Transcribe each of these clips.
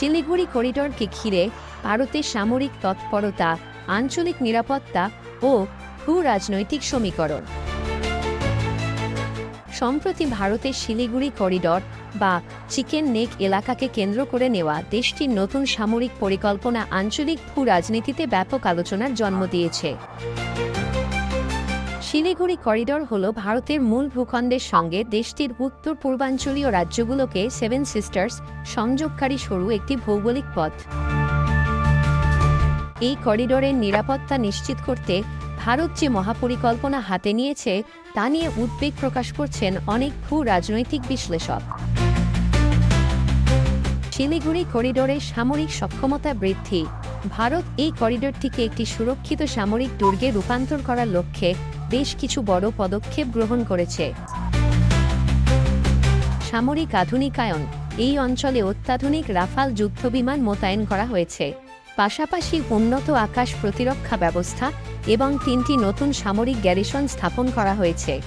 শিলিগুড়ি করিডোরকে ঘিরে ভারতের সামরিক তৎপরতা, আঞ্চলিক নিরাপত্তা ও ভূ-রাজনৈতিক সমীকরণ। সম্প্রতি ভারতের শিলিগুড়ি করিডোর বা চিকেন নেক এলাকাকে কেন্দ্র করে নেওয়া দেশটির নতুন সামরিক পরিকল্পনা আঞ্চলিক ভূ-রাজনীতিতে ব্যাপক আলোচনার জন্ম দিয়েছে। শিলিগুড়ি করিডোর হল ভারতের মূল ভূখণ্ডের সঙ্গে দেশটির উত্তর পূর্বাঞ্চলীয় রাজ্যগুলোকে সেভেন সিস্টার্স সংযোগকারী সরু একটি ভৌগোলিক পথ। এই করিডোরের নিরাপত্তা নিশ্চিত করতে ভারত যে মহাপরিকল্পনা হাতে নিয়েছে তা নিয়ে উদ্বেগ প্রকাশ করছেন অনেক ভূ-রাজনৈতিক বিশ্লেষক। শিলিগুড়ি করিডোরের সামরিক সক্ষমতা বৃদ্ধি। ভারত এই করিডোরটিকে একটি সুরক্ষিত সামরিক দুর্গে রূপান্তর করার লক্ষ্যে বেশ কিছু বড় পদক্ষেপ গ্রহণ করেছে। সামরিক আধুনিকায়ন। এই অঞ্চলে অত্যাধুনিক রাফাল যুদ্ধবিমান মোতায়েন করা হয়েছে, পাশাপাশি উন্নত আকাশ প্রতিরক্ষা ব্যবস্থা এবং 3টি নতুন সামরিক গ্যারিসন স্থাপন করা হয়েছে।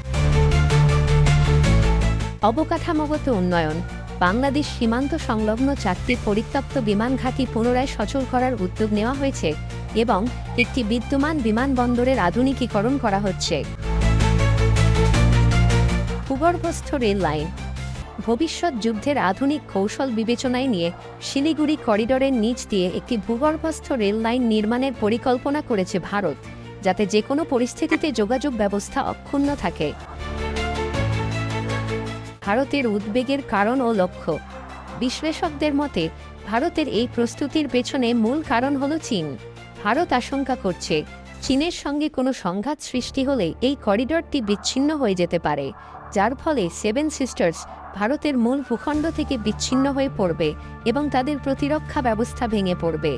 অবকাঠামোগত উন্নয়ন। বাংলাদেশ সীমান্ত সংলগ্ন 4টি পরিত্যক্ত বিমান ঘাঁটি পুনরায় সচল করার উদ্যোগ নেওয়া হয়েছে এবং একটি বিদ্যমান বিমানবন্দরের আধুনিকীকরণ করা হচ্ছে। ভূগর্ভস্থ রেল লাইন। ভবিষ্যৎ যুদ্ধের আধুনিক কৌশল বিবেচনায় নিয়ে শিলিগুড়ি করিডোরের নিচ দিয়ে একটি ভূগর্ভস্থ রেল লাইন নির্মাণের পরিকল্পনা করেছে ভারত, যাতে যে কোনো পরিস্থিতিতে যোগাযোগ ব্যবস্থা অক্ষুণ্ণ থাকে। ভারতের উদ্বেগের কারণ ও লক্ষ্য। বিশ্লেষকদের মতে ভারতের এই প্রস্তুতির পেছনে মূল কারণ হল চীন। ভারত আশঙ্কা করছে চীনের সঙ্গে কোনো সংঘাত সৃষ্টি হলে এই করিডোরটি বিচ্ছিন্ন হয়ে যেতে পারে, যার ফলে সেভেন সিস্টার্স ভারতের মূল ভূখণ্ড থেকে বিচ্ছিন্ন হয়ে পড়বে এবং তাদের প্রতিরক্ষা ব্যবস্থা ভেঙে পড়বে।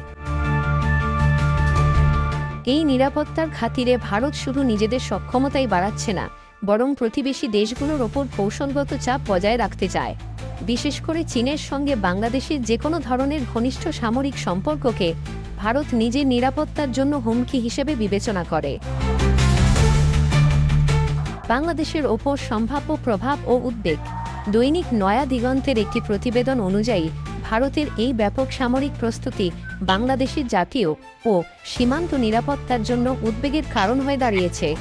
এই নিরাপত্তার খাতিরে ভারত শুধু নিজেদের সক্ষমতাই বাড়াচ্ছে না, বরং প্রতিবেশী দেশগুলোর ওপর কৌশলগত চাপ বজায় রাখতে চায়। বিশেষ করে চীনের সঙ্গে বাংলাদেশের যে কোনো ধরনের ঘনিষ্ঠ সামরিক সম্পর্ককে ভারত নিজের নিরাপত্তার জন্য হুমকি হিসেবে বিবেচনা করে। বাংলাদেশের ওপর সম্ভাব্য প্রভাব ও উদ্বেগ। দৈনিক নয়া দিগন্তের একটি প্রতিবেদন অনুযায়ী ভারতের এই ব্যাপক সামরিক প্রস্তুতি বাংলাদেশের জাতীয় ও সীমান্ত নিরাপত্তার জন্য উদ্বেগের কারণ হয়ে দাঁড়িয়েছে।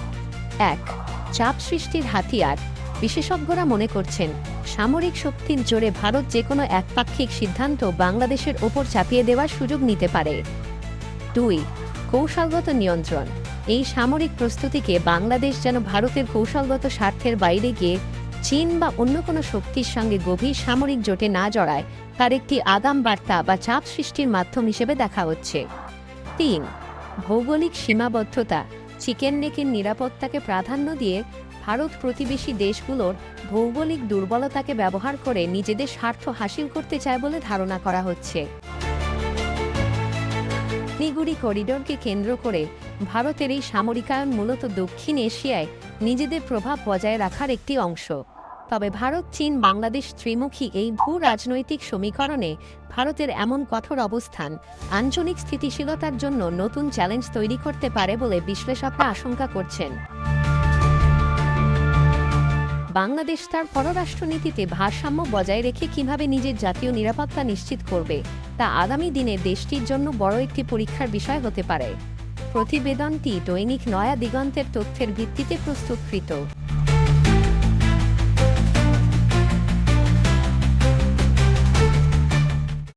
1. চাপ সৃষ্টির হাতিয়ার। বিশেষজ্ঞরা মনে করছেন সামরিক শক্তির জোরে ভারত যে কোনো একপাক্ষিক সিদ্ধান্ত বাংলাদেশের ওপর চাপিয়ে দেওয়ার সুযোগ নিতে পারে। 2. কৌশলগত নিয়ন্ত্রণ। এই সামরিক প্রস্তুতিকে বাংলাদেশ যেন ভারতের কৌশলগত স্বার্থের বাইরে গিয়ে চীন বা অন্য কোনো শক্তির সঙ্গে গভীর সামরিক জোটে না জড়ায় তার একটি আগাম বার্তা বা চাপ সৃষ্টির মাধ্যম হিসেবে দেখা হচ্ছে। 3. ভৌগোলিক সীমাবদ্ধতা। চিকেন নেকের নিরাপত্তাকে প্রাধান্য দিয়ে ভারত প্রতিবেশী দেশগুলোর ভৌগোলিক দুর্বলতাকে ব্যবহার করে নিজেদের স্বার্থ হাসিল করতে চায় বলে ধারণা করা হচ্ছে। শিলিগুড়ি করিডোরকে কেন্দ্র করে ভারতের এই সামরিকায়ন মূলত দক্ষিণ এশিয়ায় নিজেদের প্রভাব বজায় রাখার একটি অংশ। তবে ভারত চীন বাংলাদেশ ত্রিমুখী এই ভূ-রাজনৈতিক সমীকরণে ভারতের এমন কঠোর অবস্থান আঞ্চলিক স্থিতিশীলতার জন্য নতুন চ্যালেঞ্জ তৈরি করতে পারে বলে বিশ্লেষকরা আশঙ্কা করছেন। বাংলাদেশ তার পররাষ্ট্রনীতিতে ভারসাম্য বজায় রেখে কিভাবে নিজের জাতীয় নিরাপত্তা নিশ্চিত করবে তা আগামী দিনে দেশটির জন্য বড় একটি পরীক্ষার বিষয় হতে পারে। প্রতিবেদনটি দৈনিক নয়া দিগন্তের তথ্যের ভিত্তিতে প্রস্তুতকৃত।